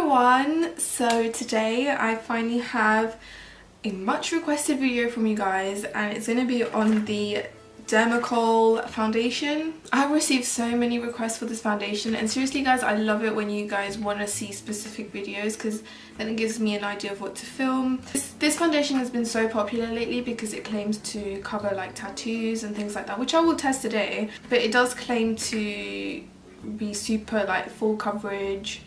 everyone, so today I finally have a much requested video from you guys, and it's going to be on the Dermacool foundation. I've received so many requests for this foundation, and seriously guys, I love it when you guys want to see specific videos because then it gives me an idea of what to film. This foundation has been so popular lately because it claims to cover like tattoos and things like that, which I will test today, but it does claim to be super like full coverage,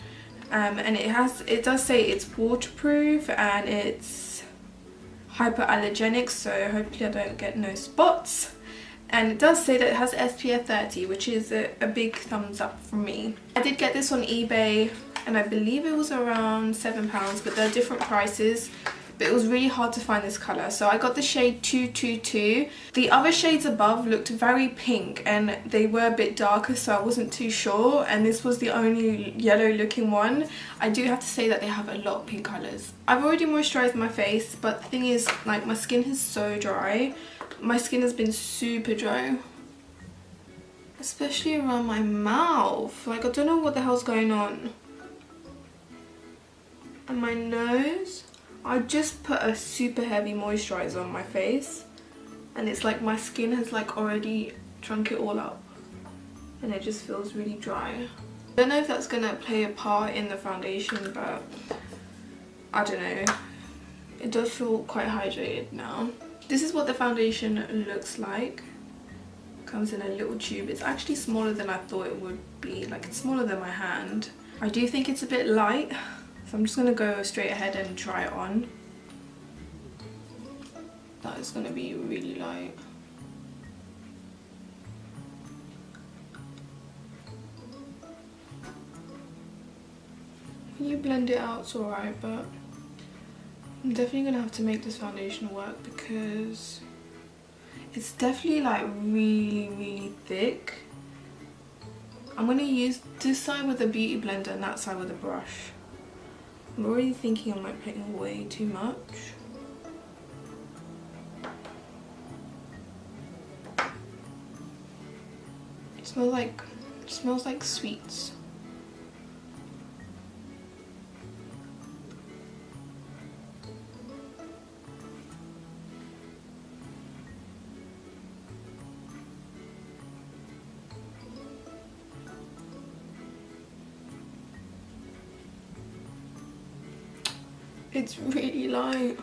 and it does say it's waterproof and it's hypoallergenic, so hopefully I don't get no spots. And it does say that it has SPF 30, which is a big thumbs up from me. I did get this on eBay and I believe it was around £7, but there are different prices. But it was really hard to find this colour, so I got the shade 222. The other shades above looked very pink and they were a bit darker, so I wasn't too sure, and this was the only yellow looking one. I do have to say that they have a lot of pink colours. I've already moisturised my face, but the thing is, like, my skin is so dry. My skin has been super dry, especially around my mouth. Like, I don't know what the hell's going on. And my nose. I just put a super heavy moisturiser on my face and it's like my skin has like already drunk it all up and it just feels really dry. I don't know if that's gonna play a part in the foundation, but I don't know. It does feel quite hydrated now. This is what the foundation looks like. Comes in a little tube. It's actually smaller than I thought it would be. Like, it's smaller than my hand. I do think it's a bit light. So I'm just going to go straight ahead and try it on. That is going to be really light. When you blend it out, it's alright, but I'm definitely going to have to make this foundation work because it's definitely like really thick. I'm going to use this side with a beauty blender and that side with a brush. I'm already thinking I'm like putting way too much. It smells like sweets. It's really light.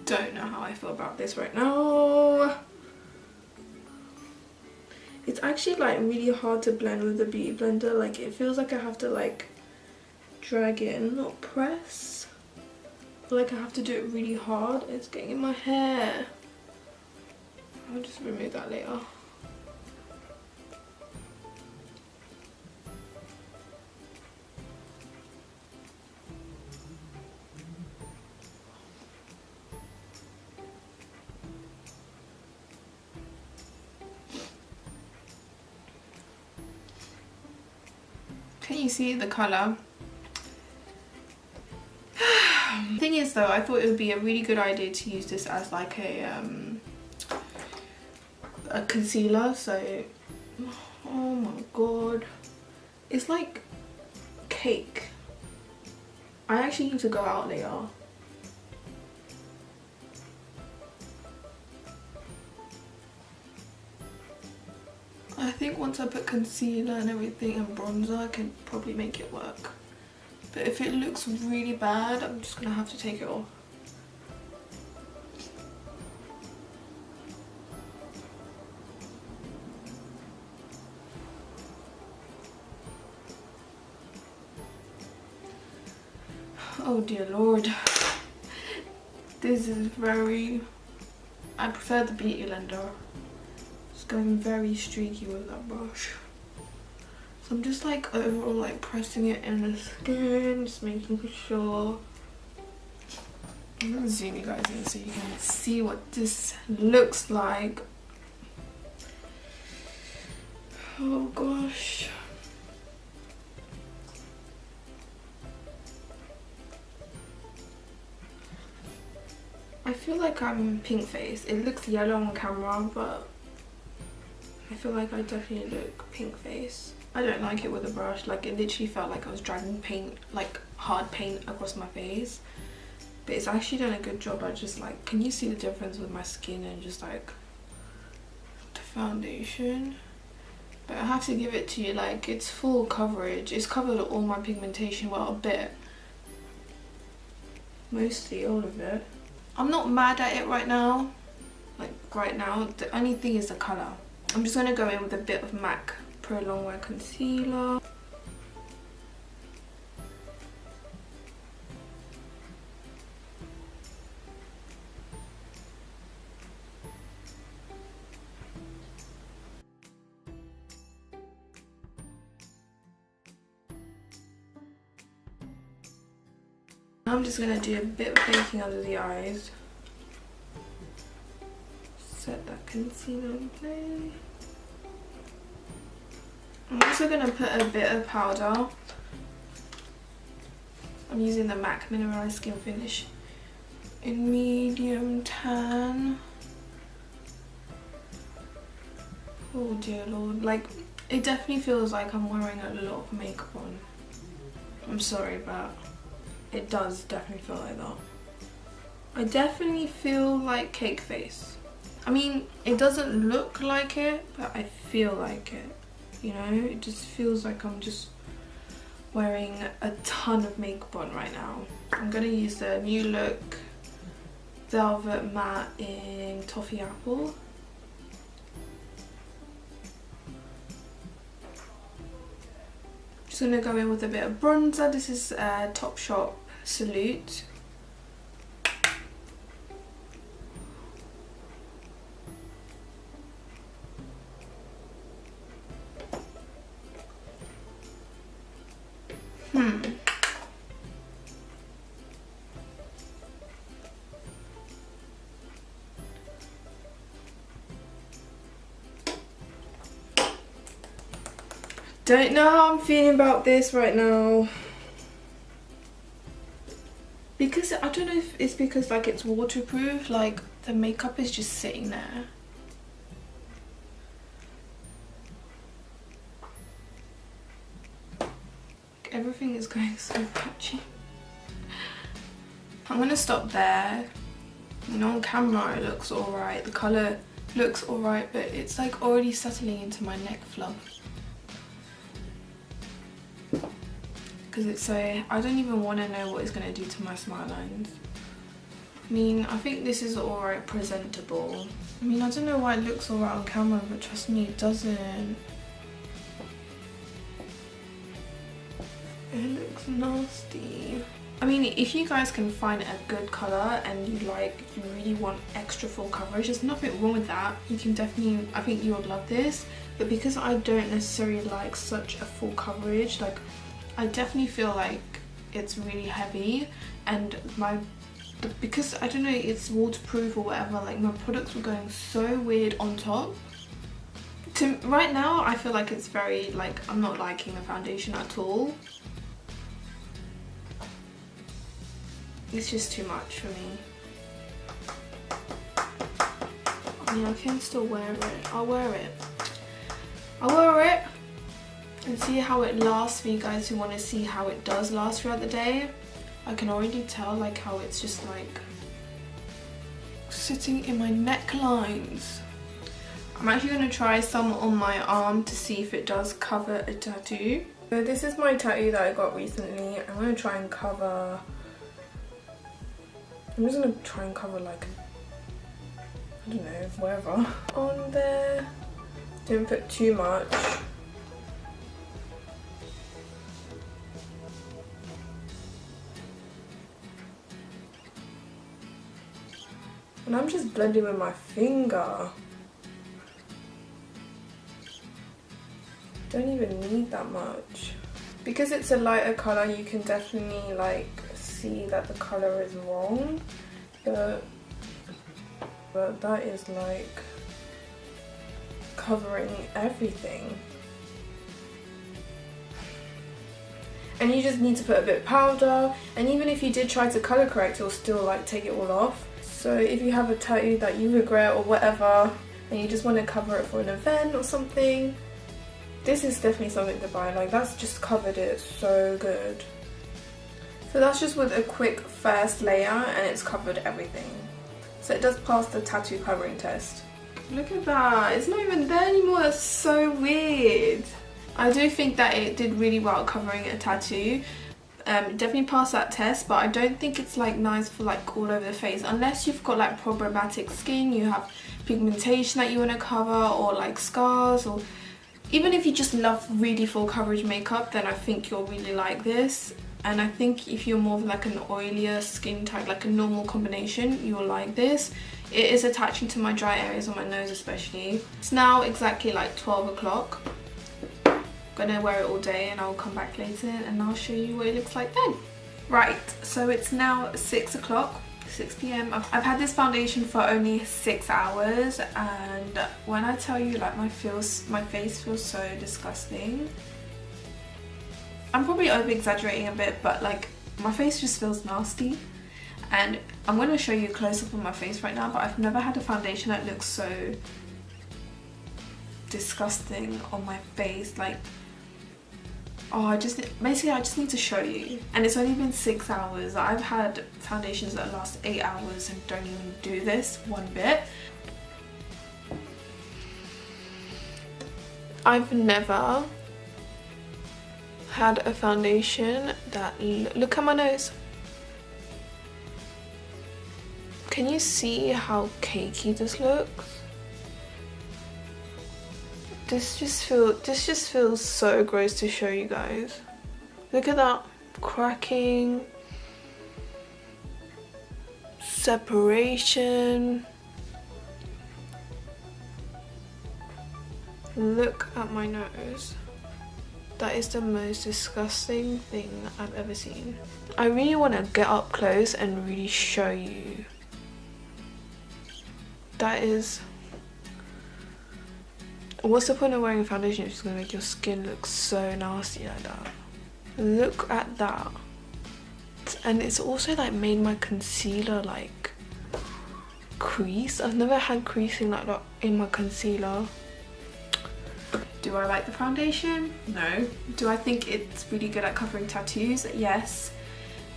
Don't know how I feel about this right now. It's actually like really hard to blend with the beauty blender. Like, it feels like I have to like drag it and not press. Like, I have to do it really hard. It's getting in my hair. I'll just remove that later. Can you see the colour? The thing is though, I thought it would be a really good idea to use this as like a concealer. So, oh my god, it's like cake. I actually need to go out later. I think once I put concealer and everything and bronzer, I can probably make it work. But if it looks really bad, I'm just gonna have to take it off. Oh dear lord. This is very... I prefer the beauty blender. It's going very streaky with that brush. So I'm just like overall like pressing it in the skin, just making sure. I'm gonna zoom you guys in so you can see what this looks like. Oh gosh. I feel like I'm pink face. It looks yellow on camera, but I feel like I definitely look pink face. I don't like it with a brush. Like, it literally felt like I was dragging paint, like hard paint across my face. But it's actually done a good job. I just like, can you see the difference with my skin and just like the foundation? But I have to give it to you, like, it's full coverage. It's covered all my pigmentation, well, a bit. Mostly all of it. I'm not mad at it right now. Like, right now. The only thing is the colour. I'm just going to go in with a bit of MAC Pro Longwear Concealer. I'm just going to do a bit of baking under the eyes. Set that concealer in place. I'm also going to put a bit of powder. I'm using the MAC Mineralized Skin Finish in medium tan. Oh dear lord, like, it definitely feels like I'm wearing a lot of makeup on. I'm sorry, but it does definitely feel like that. I definitely feel like cake face. I mean, it doesn't look like it, but I feel like it. You know, it just feels like I'm just wearing a ton of makeup on right now. I'm gonna use the New Look Velvet Matte in Toffee Apple. Just gonna go in with a bit of bronzer. This is Topshop Salute. Don't know how I'm feeling about this right now. Because I don't know if it's because like it's waterproof, like the makeup is just sitting there. Everything is going so patchy. I'm gonna stop there. You know, on camera it looks alright, the colour looks alright, but it's like already settling into my neck fluff. Because it's so, I don't even want to know what it's going to do to my smile lines. I mean, I think this is alright presentable. I mean, I don't know why it looks alright on camera, but trust me, it doesn't. It looks nasty. I mean, if you guys can find a good colour and you really want extra full coverage, there's nothing wrong with that. You can definitely, I think you would love this. But because I don't necessarily like such a full coverage, like, I definitely feel like it's really heavy, and because I don't know, it's waterproof or whatever, like my products were going so weird on top. Right now I feel like it's very, like, I'm not liking the foundation at all. It's just too much for me. I mean, I can still wear it. I'll wear it. I'll wear it and see how it lasts for you guys who want to see how it does last throughout the day. I can already tell like how it's just like sitting in my necklines. I'm actually going to try some on my arm to see if it does cover a tattoo. So this is my tattoo that I got recently. I'm going to try and cover, I'm just going to try and cover like, I don't know, wherever on there. Don't put too much. And I'm just blending with my finger. Don't even need that much. Because it's a lighter colour, you can definitely like see that the colour is wrong. But that is like covering everything. and you just need to put a bit of powder, and even if you did try to colour correct, it'll still like take it all off. So if you have a tattoo that you regret or whatever, and you just want to cover it for an event or something, this is definitely something to buy. Like, that's just covered it so good. So that's just with a quick first layer, and it's covered everything. So it does pass the tattoo covering test. Look at that, it's not even there anymore. That's so weird. I do think that it did really well covering a tattoo. Definitely passed that test, but I don't think it's like nice for like all over the face, unless you've got like problematic skin, you have pigmentation that you want to cover, or like scars, or even if you just love really full coverage makeup, then I think you'll really like this. And I think if you're more of like an oilier skin type, like a normal combination, you'll like this. It is attaching to my dry areas on my nose especially. It's now exactly like 12 o'clock. Gonna wear it all day, and I'll come back later and I'll show you what it looks like then. Right, so it's now 6 o'clock, 6 p.m. I've had this foundation for only 6 hours, and when I tell you like my face feels so disgusting. I'm probably over exaggerating a bit, but like my face just feels nasty. And I'm going to show you a close up on my face right now, but I've never had a foundation that looks so disgusting on my face. Like, oh, I just need to show you. And it's only been 6 hours. I've had foundations that last 8 hours and don't even do this one bit. I've never had a foundation that, look at my nose. Can you see how cakey this looks? This just feels so gross to show you guys. Look at that cracking, separation. Look at my nose. That is the most disgusting thing I've ever seen. I really want to get up close and really show you. That is... What's the point of wearing a foundation if it's going to make your skin look so nasty like that? Look at that. And it's also like made my concealer like crease. I've never had creasing like that in my concealer. Do I like the foundation? No. Do I think it's really good at covering tattoos? Yes.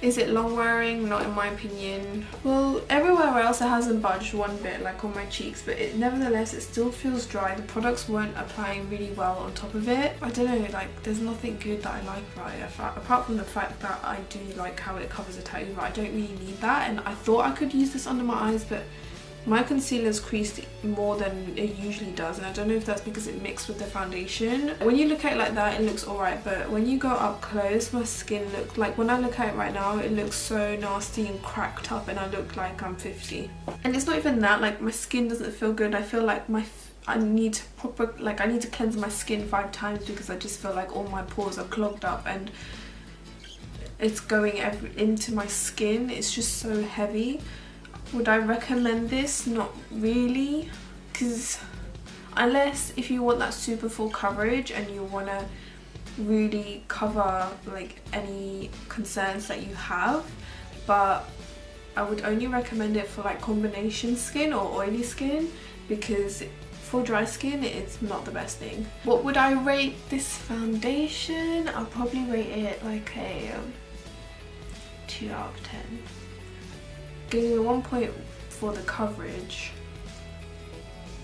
Is it long wearing? Not in my opinion. Well, everywhere else it hasn't budged one bit, like on my cheeks, but nevertheless it still feels dry. The products weren't applying really well on top of it. I don't know, like there's nothing good that I like about it, apart from the fact that I do like how it covers a tattoo, but I don't really need that. And I thought I could use this under my eyes, but my concealer's creased more than it usually does, and I don't know if that's because it mixed with the foundation. When you look at it like that, it looks alright, but when you go up close, my skin looks like, when I look at it right now, it looks so nasty and cracked up, and I look like I'm 50. And it's not even that, like my skin doesn't feel good. I feel like I need to cleanse my skin 5 times because I just feel like all my pores are clogged up and it's going into my skin. It's just so heavy. Would I recommend this? Not really, because unless if you want that super full coverage and you want to really cover like any concerns that you have, but I would only recommend it for like combination skin or oily skin, because for dry skin it's not the best thing. What would I rate this foundation? I'll probably rate it like a 2 out of 10. Giving it 1 point for the coverage,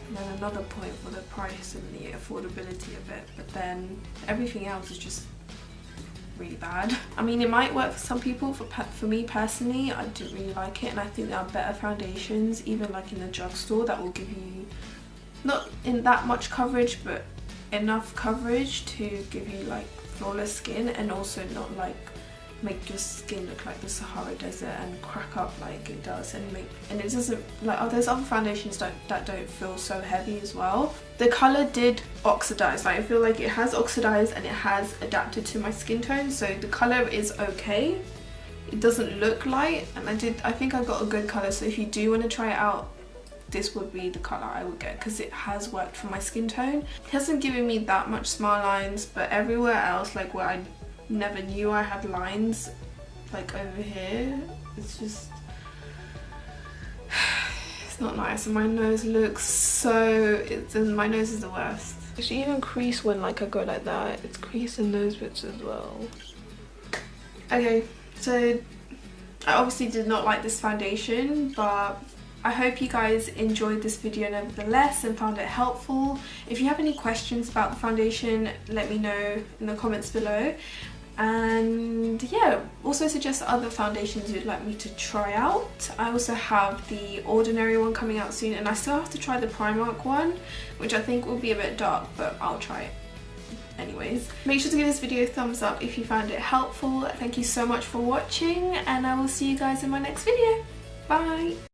and then another point for the price and the affordability of it, but then everything else is just really bad. I mean, it might work for some people. For me personally, I didn't really like it, and I think there are better foundations, even like in the drugstore, that will give you not in that much coverage, but enough coverage to give you like flawless skin, and also not like make your skin look like the Sahara Desert and crack up like it does, and it doesn't like, oh, there's other foundations that don't feel so heavy as well. The colour did oxidize. Like, I feel like it has oxidized and it has adapted to my skin tone, so the colour is okay. It doesn't look light, and I think I got a good colour, so if you do want to try it out, this would be the colour I would get, because it has worked for my skin tone. It hasn't given me that much smile lines, but everywhere else, like where I never knew I had lines like over here. It's just, it's not nice, and my nose looks so, my nose is the worst. It's even crease when like I go like that. It's crease in those bits as well. Okay, so I obviously did not like this foundation, but I hope you guys enjoyed this video nevertheless and found it helpful. If you have any questions about the foundation, let me know in the comments below. And yeah, also suggest other foundations you'd like me to try out. I also have the Ordinary one coming out soon, and I still have to try the Primark one, which I think will be a bit dark, but I'll try it anyways. Make sure to give this video a thumbs up if you found it helpful. Thank you so much for watching, and I will see you guys in my next video. Bye!